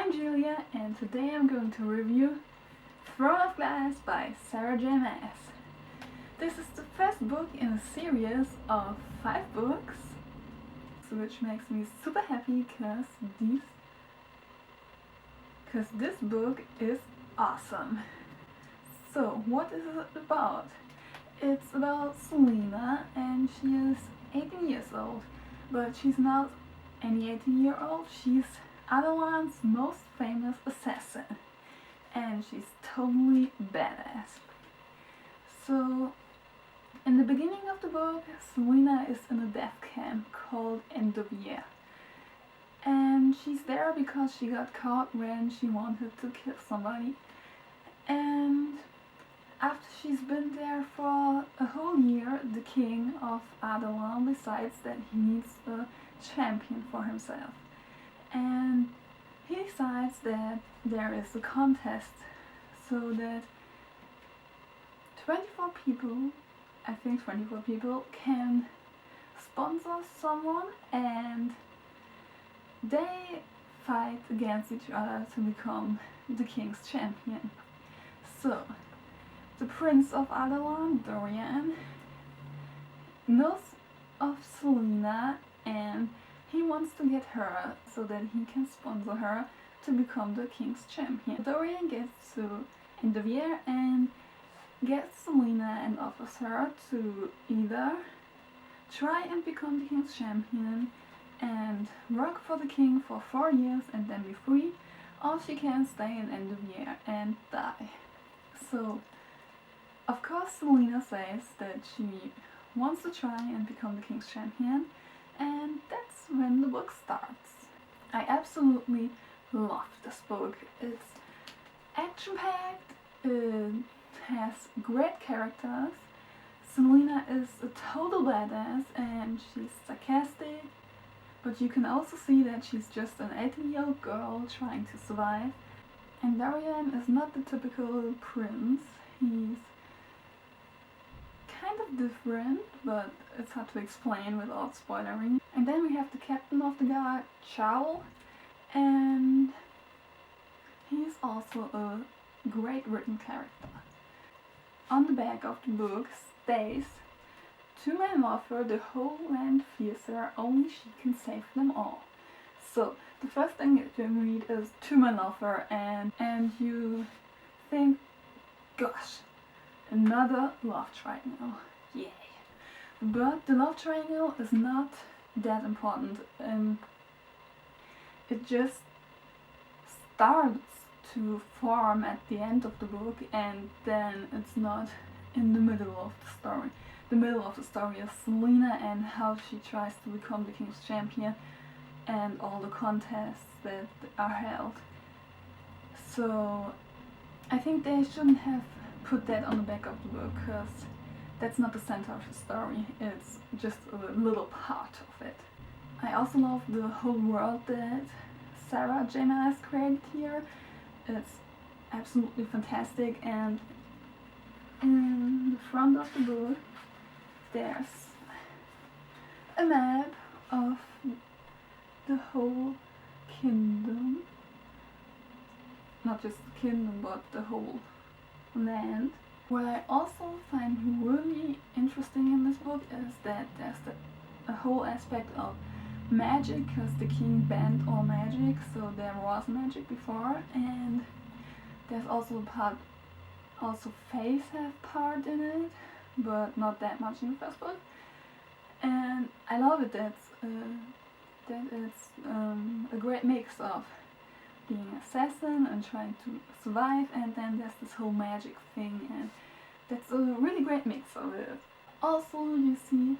I'm Julia, and today I'm going to review Throne of Glass by Sarah J. Maas. This is the first book in a series of 5 books, which makes me super happy because this book is awesome. So, what is it about? It's about Selena, and she is 18 years old, but she's not any 18-year-old, she's Adelan's most famous assassin, and she's totally badass. So, in the beginning of the book, Selena is in a death camp called End of Year, and she's there because she got caught when she wanted to kill somebody, and after she's been there for a whole year, the king of Adelan decides that he needs a champion for himself. And he decides that there is a contest so that 24 people, I think 24 people, can sponsor someone and they fight against each other to become the king's champion. So, the Prince of Adelan, Dorian, knows of Selena and he wants to get her so that he can sponsor her to become the king's champion. Dorian gets to End of Year and gets Selena and offers her to either try and become the king's champion and work for the king for 4 years and then be free, or she can stay in End of Year and die. So, of course, Selena says that she wants to try and become the king's champion, and that's when the book starts. I absolutely love this book. It's action-packed, it has great characters. Selena is a total badass and she's sarcastic, but you can also see that she's just an 18-year-old girl trying to survive. And Dorian is not the typical prince. He's kind of different, but it's hard to explain without spoilering. And then we have the captain of the guard, Chow, and he's also a great written character. On the back of the book states, "To my mother the whole land fears her, only she can save them all." So the first thing that you read is "To my lover," and you think, gosh, another love triangle, yay. But the love triangle is not that important, it just starts to form at the end of the book, and then it's not in the middle of the story. The middle of the story is Selena and how she tries to become the king's champion and all the contests that are held. So I think they shouldn't have put that on the back of the book, because that's not the center of the story, it's just a little part of it. I also love the whole world that Sarah J. Maas created here. It's absolutely fantastic, and in the front of the book there's a map of the whole kingdom, not just the kingdom but the whole land. What I also find really interesting in this book is that there's a whole aspect of magic, because the king banned all magic, so there was magic before, and there's also a part, also faith have part in it, but not that much in the first book. And I love it that it's a great mix of being an assassin and trying to survive, and then there's this whole magic thing, and that's a really great mix of it. Also, you see,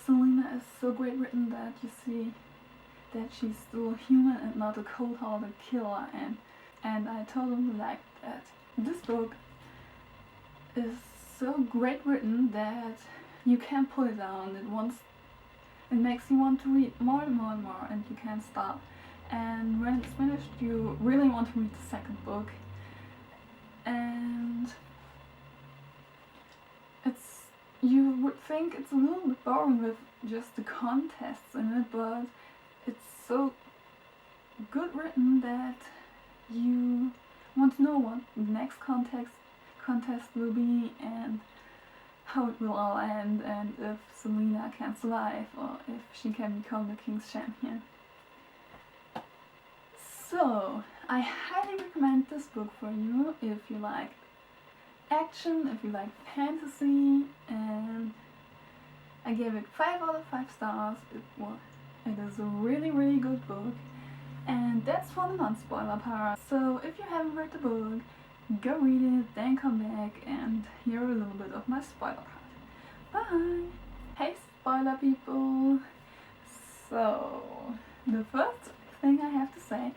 Selena is so great written that you see that she's still human and not a cold-hearted killer, and I totally like that. This book is so great written that you can't put it down. It makes you want to read more and more and more, and you can't stop. And when it's finished, you really want to read the second book. And you would think it's a little bit boring with just the contests in it, but it's so good written that you want to know what the next contest will be and how it will all end, and if Selena can survive or if she can become the King's Champion. So, I highly recommend this book for you if you like action, if you like fantasy, and I gave it 5 out of 5 stars. It is a really, really good book, and that's for the non-spoiler part. So if you haven't read the book, go read it, then come back and hear a little bit of my spoiler part. Bye! Hey spoiler people! So, the first thing I have to say,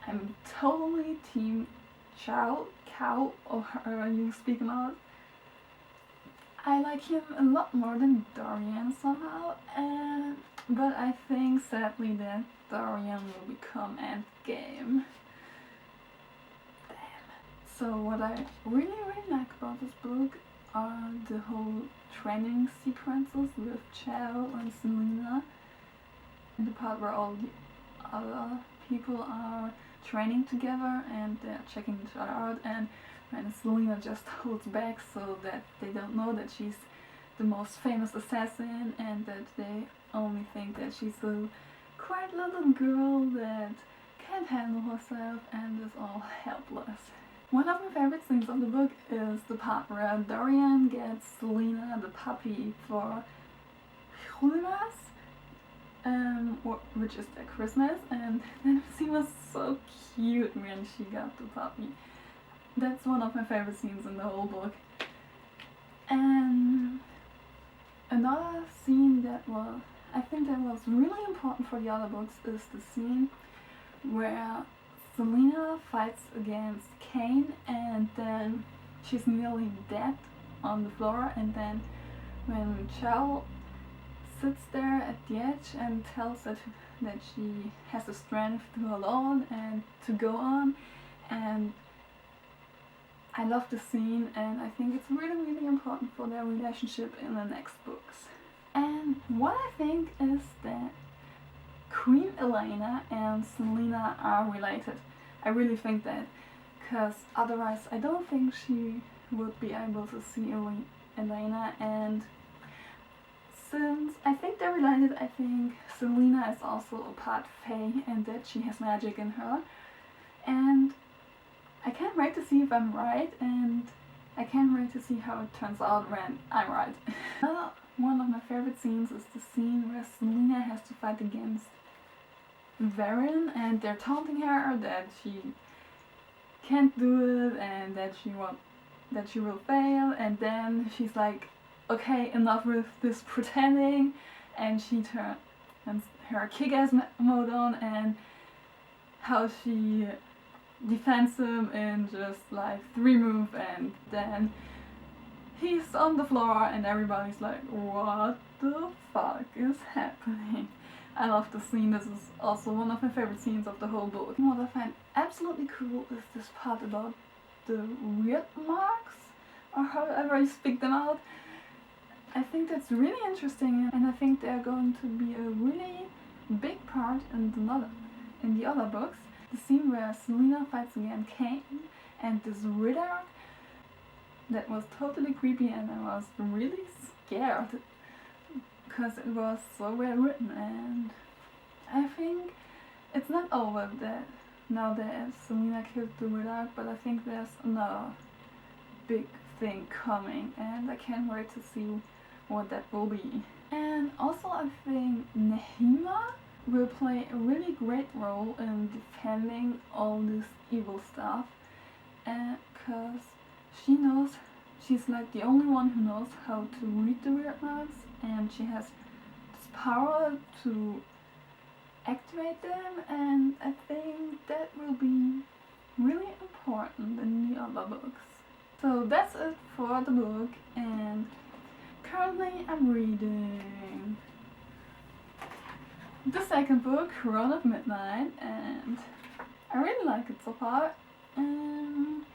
I'm totally team Cow, or however you speak about. I like him a lot more than Dorian somehow, but I think sadly that Dorian will become endgame. So what I really like about this book are the whole training sequences with Chow and Selena, and the part where all the other people are training together and they're checking each other out, and when Selena just holds back so that they don't know that she's the most famous assassin, and that they only think that she's a quiet little girl that can't handle herself and is all helpless. One of my favorite scenes of the book is the part where Dorian gets Selena the puppy for Maas, which is their Christmas, and that scene was so cute when she got the puppy. That's one of my favorite scenes in the whole book. And another scene I think that was really important for the other books is the scene where Selena fights against Kane, and then she's nearly dead on the floor, and then when Chow sits there at the edge and tells her that she has the strength to hold on and to go on, and I love the scene, and I think it's really, really important for their relationship in the next books. And what I think is that Queen Elena and Selena are related. I really think that, because otherwise I don't think she would be able to see Elena, and since I think they're related, I think Selena is also a part Fae and that she has magic in her, and I can't wait to see if I'm right, and I can't wait to see how it turns out when I'm right. Another one of my favorite scenes is the scene where Selena has to fight against Varen, and they're taunting her that she can't do it and that she will fail, and then she's like, okay, enough with this pretending, and she turns her kick-ass mode on, and how she defends him in just like 3 moves, and then he's on the floor and everybody's like, what the fuck is happening? I love the scene. This is also one of my favorite scenes of the whole book. And what I find absolutely cool is this part about the weird marks, or however you speak them out. I think that's really interesting, and I think they're going to be a really big part in the other books. The scene where Selena fights against Kane and this Ritter, that was totally creepy, and I was really scared because it was so well written, and I think it's not over that now that Selena killed the Ritter, but I think there's another big thing coming, and I can't wait to see what that will be. And also I think Nehima will play a really great role in defending all this evil stuff, and because she's like the only one who knows how to read the weird marks, and she has this power to activate them, and I think that will be really important in the other books. So that's it for the book, and currently I'm reading the second book, Run of Midnight, and I really like it so far. And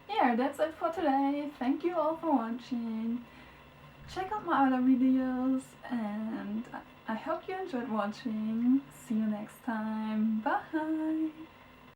yeah, that's it for today. Thank you all for watching. Check out my other videos, and I hope you enjoyed watching. See you next time. Bye!